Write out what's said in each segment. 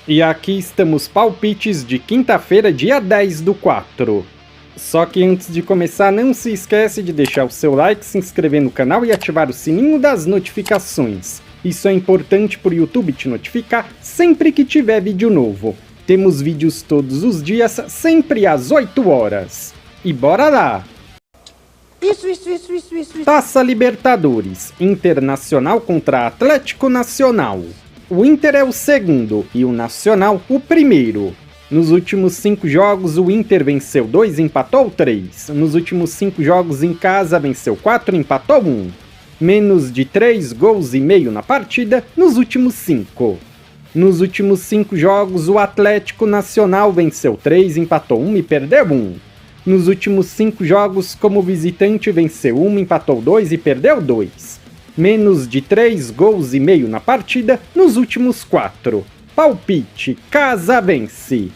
E aqui estamos palpites de quinta-feira, dia 10/4. Só que antes de começar, não se esquece de deixar o seu like, se inscrever no canal e ativar o sininho das notificações. Isso é importante para o YouTube te notificar sempre que tiver vídeo novo. Temos vídeos todos os dias, sempre às 8 horas. E bora lá! Isso. Taça Libertadores, Internacional contra Atlético Nacional. O Inter é o segundo e o Nacional o primeiro. Nos últimos 5 jogos, o Inter venceu 2 e empatou 3. Nos últimos 5 jogos em casa, venceu 4 e empatou 1. Menos de 3 gols e meio na partida nos últimos 5. Nos últimos 5 jogos, o Atlético Nacional venceu 3, empatou 1 e perdeu 1. Nos últimos 5 jogos, como visitante, venceu 1, empatou 2 e perdeu 2. Menos de 3 gols e meio na partida nos últimos 4. Palpite, casa vence.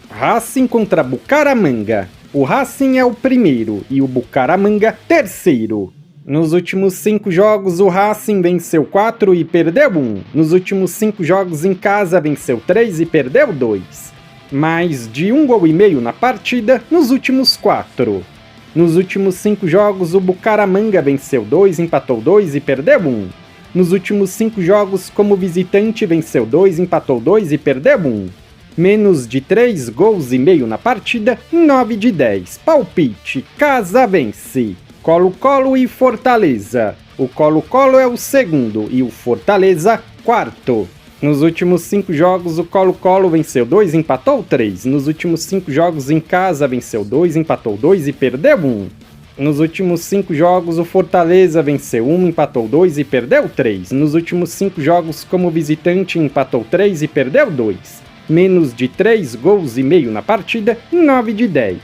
Racing contra Bucaramanga. O Racing é o primeiro e o Bucaramanga terceiro. Nos últimos 5 jogos, o Racing venceu 4 e perdeu 1. Nos últimos 5 jogos em casa, venceu 3 e perdeu 2. Mais de 1 gol e meio na partida nos últimos 4. Nos últimos 5 jogos, o Bucaramanga venceu 2, empatou 2 e perdeu 1. Nos últimos 5 jogos, como visitante, venceu 2, empatou 2 e perdeu 1. Menos de 3 gols e meio na partida, 9 de 10. Palpite, casa vence. Colo-Colo e Fortaleza. O Colo-Colo é o segundo e o Fortaleza, quarto. Nos últimos 5 jogos, o Colo-Colo venceu 2 e empatou 3. Nos últimos 5 jogos em casa, venceu 2, empatou 2 e perdeu 1. Nos últimos 5 jogos, o Fortaleza venceu 1, empatou 2 e perdeu 3. Nos últimos 5 jogos como visitante, empatou 3 e perdeu 2. Menos de 3 gols e meio na partida, 9 de 10.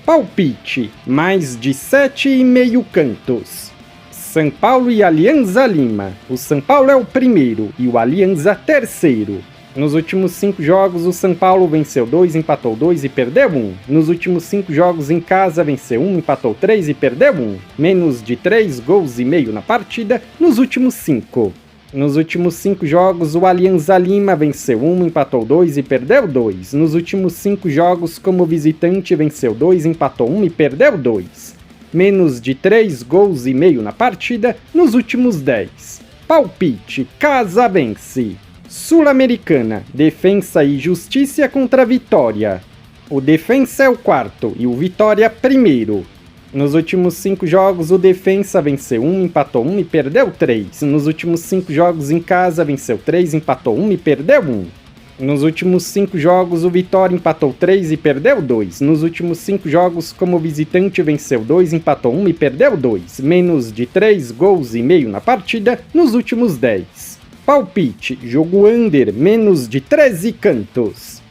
Palpite, mais de 7,5 cantos. São Paulo e Alianza Lima. O São Paulo é o primeiro e o Alianza terceiro. Nos últimos 5 jogos, o São Paulo venceu 2, empatou 2 e perdeu 1. Nos últimos 5 jogos em casa, venceu 1, empatou 3 e perdeu 1. Menos de 3 gols e meio na partida nos últimos 5. Nos últimos 5 jogos, o Alianza Lima venceu 1, empatou 2 e perdeu 2. Nos últimos 5 jogos, como visitante, venceu 2, empatou 1 e perdeu 2. Menos de 3 gols e meio na partida nos últimos 10. Palpite, casa vence. Sul-Americana, Defensa e Justiça contra Vitória. O Defensa é o quarto e o Vitória primeiro. Nos últimos 5 jogos, o Defensa venceu 1, empatou 1 e perdeu 3. Nos últimos 5 jogos em casa, venceu 3, empatou 1 e perdeu 1. Nos últimos 5 jogos, o Vitória empatou 3 e perdeu 2. Nos últimos 5 jogos, como visitante, venceu 2, empatou 1 e perdeu 2. Menos de 3 gols e meio na partida nos últimos 10. Palpite, jogo under, menos de 13 cantos.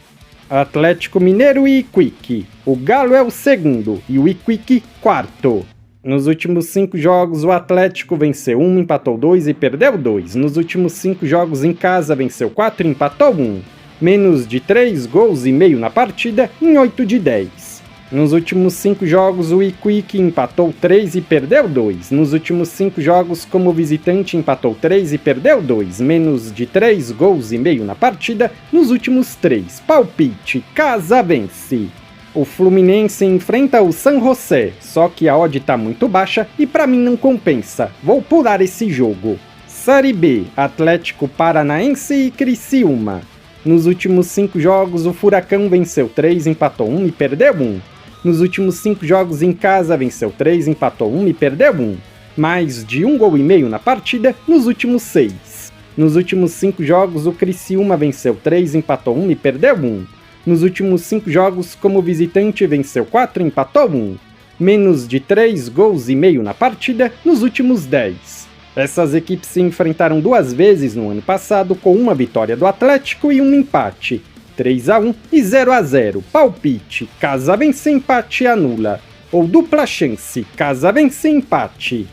Atlético Mineiro e Iquique. O Galo é o segundo e o Iquique quarto. Nos últimos 5 jogos, o Atlético venceu 1, empatou 2 e perdeu 2. Nos últimos 5 jogos em casa, venceu 4 e empatou 1. Menos de 3 gols e meio na partida, em 8 de 10. Nos últimos 5 jogos, o Iquique empatou 3 e perdeu 2. Nos últimos 5 jogos, como visitante, empatou 3 e perdeu 2. Menos de 3 gols e meio na partida, nos últimos 3. Palpite, casa vence. O Fluminense enfrenta o San José, só que a odd tá muito baixa e pra mim não compensa. Vou pular esse jogo. Série B, Atlético Paranaense e Criciúma. Nos últimos 5 jogos, o Furacão venceu 3, empatou 1 e perdeu 1. Nos últimos 5 jogos em casa, venceu 3, empatou 1 e perdeu 1. Mais de 1 gol e meio na partida nos últimos 6. Nos últimos 5 jogos, o Criciúma venceu 3, empatou 1 e perdeu 1. Nos últimos 5 jogos, como visitante, venceu 4 e empatou 1. Menos de 3 gols e meio na partida nos últimos 10. Essas equipes se enfrentaram 2 vezes no ano passado, com uma vitória do Atlético e um empate. 3-1 e 0-0. Palpite, casa vence, empate anula. Ou dupla chance, casa vence, empate.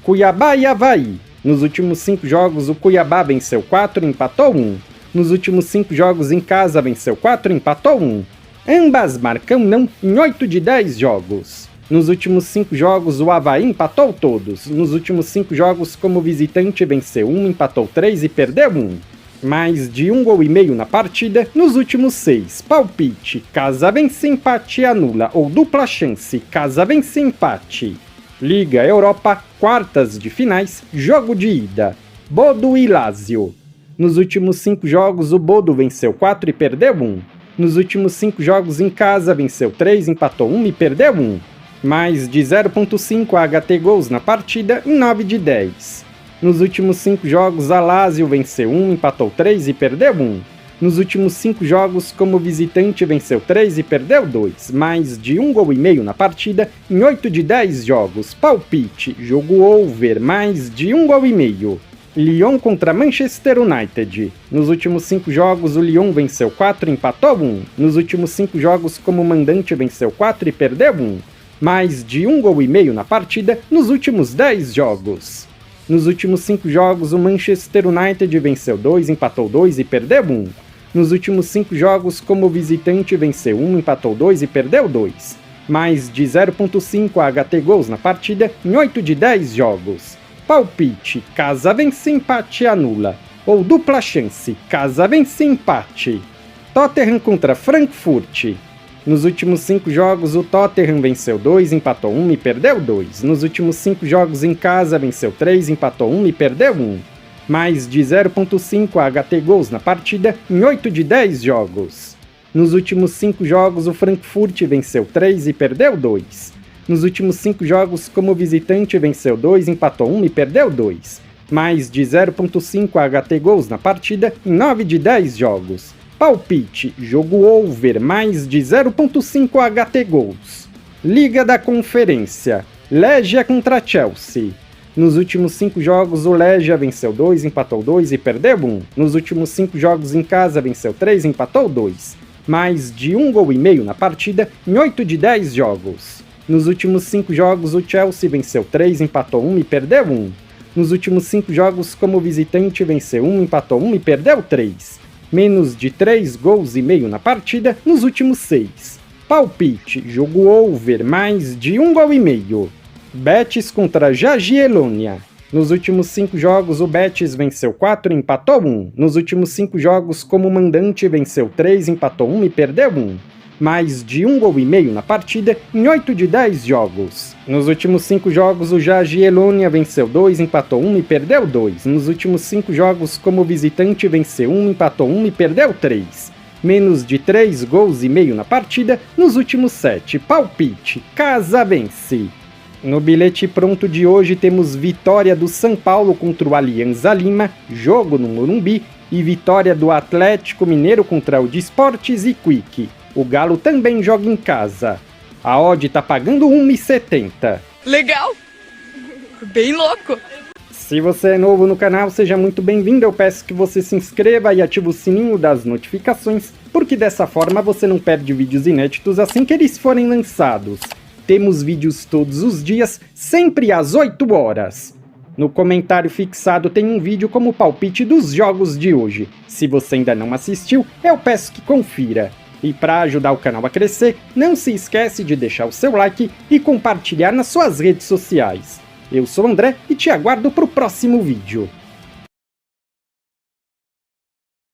Cuiabá e Avaí. Nos últimos 5 jogos, o Cuiabá venceu 4 e empatou 1. Nos últimos 5 jogos em casa, venceu 4 e empatou 1. Ambas marcam não em 8 de 10 jogos. Nos últimos 5 jogos, o Avaí empatou todos. Nos últimos 5 jogos, como visitante, venceu 1, empatou 3 e perdeu 1. mais de 1,5 gols na partida nos últimos 6. Palpite, casa vence, empate, anula ou dupla chance, casa vence, empate. Liga Europa, quartas de finais, jogo de ida. Bodo e Lazio. Nos últimos 5 jogos, o Bodo venceu 4 e perdeu 1. Nos últimos 5 jogos em casa, venceu 3, empatou 1 e perdeu 1. Mais de 0,5 HT gols na partida em 9 de 10. Nos últimos 5 jogos, a Lazio venceu 1, empatou 3 e perdeu 1. Nos últimos 5 jogos, como visitante, venceu 3 e perdeu 2. Mais de 1,5 gols na partida em 8 de 10 jogos. Palpite, jogo over, mais de 1,5 gols. Lyon contra Manchester United. Nos últimos 5 jogos, o Lyon venceu 4 e empatou 1. Nos últimos 5 jogos, como mandante, venceu 4 e perdeu 1. Mais de 1,5 gols na partida nos últimos 10 jogos. Nos últimos 5 jogos, o Manchester United venceu 2, empatou 2 e perdeu 1. Nos últimos 5 jogos, como visitante, venceu 1, empatou 2 e perdeu 2. Mais de 0,5 HT gols na partida em 8 de 10 jogos. Palpite, casa vence, empate, anula. Ou dupla chance, casa vence, empate. Tottenham contra Frankfurt. Nos últimos 5 jogos, o Tottenham venceu 2, empatou 1 e perdeu 2. Nos últimos 5 jogos em casa, venceu 3, empatou 1 e perdeu 1. Mais de 0,5 HT gols na partida em 8 de 10 jogos. Nos últimos 5 jogos, o Frankfurt venceu 3 e perdeu 2. Nos últimos 5 jogos, como visitante, venceu 2, empatou 1 e perdeu 2. Mais de 0,5 HT gols na partida em 9 de 10 jogos. Palpite, jogo over, mais de 0,5 HT gols. Liga da Conferência, Legia contra Chelsea. Nos últimos 5 jogos, o Legia venceu 2, empatou 2 e perdeu 1. Nos últimos 5 jogos em casa, venceu 3, empatou 2. Mais de 1,5 gols na partida em 8 de 10 jogos. Nos últimos 5 jogos, o Chelsea venceu 3, empatou 1 e perdeu 1. Nos últimos 5 jogos, como visitante, venceu 1, empatou 1 e perdeu 3. Menos de 3,5 gols na partida nos últimos 6. Palpite, jogo over, mais de 1,5 gols. Betis contra Jagiellonia. Nos últimos 5 jogos, o Betis venceu 4 e empatou 1. Nos últimos 5 jogos, como mandante, venceu 3, empatou 1 e perdeu 1. Mais de 1,5 gols na partida em 8 de 10 jogos. Nos últimos 5 jogos, o Jagiellonia venceu 2, empatou 1 e perdeu 2. Nos últimos 5 jogos, como visitante, venceu 1, empatou 1 e perdeu 3. Menos de 3,5 gols na partida nos últimos 7. Palpite, casa vence. No bilhete pronto de hoje temos vitória do São Paulo contra o Alianza Lima, jogo no Morumbi, e vitória do Atlético Mineiro contra o Desportes e Quick. O Galo também joga em casa. A odd tá pagando 1,70. Legal! Bem louco! Se você é novo no canal, seja muito bem-vindo. Eu peço que você se inscreva e ative o sininho das notificações, porque dessa forma você não perde vídeos inéditos assim que eles forem lançados. Temos vídeos todos os dias, sempre às 8 horas. No comentário fixado tem um vídeo como palpite dos jogos de hoje. Se você ainda não assistiu, eu peço que confira. E para ajudar o canal a crescer, não se esquece de deixar o seu like e compartilhar nas suas redes sociais. Eu sou o André e te aguardo para o próximo vídeo.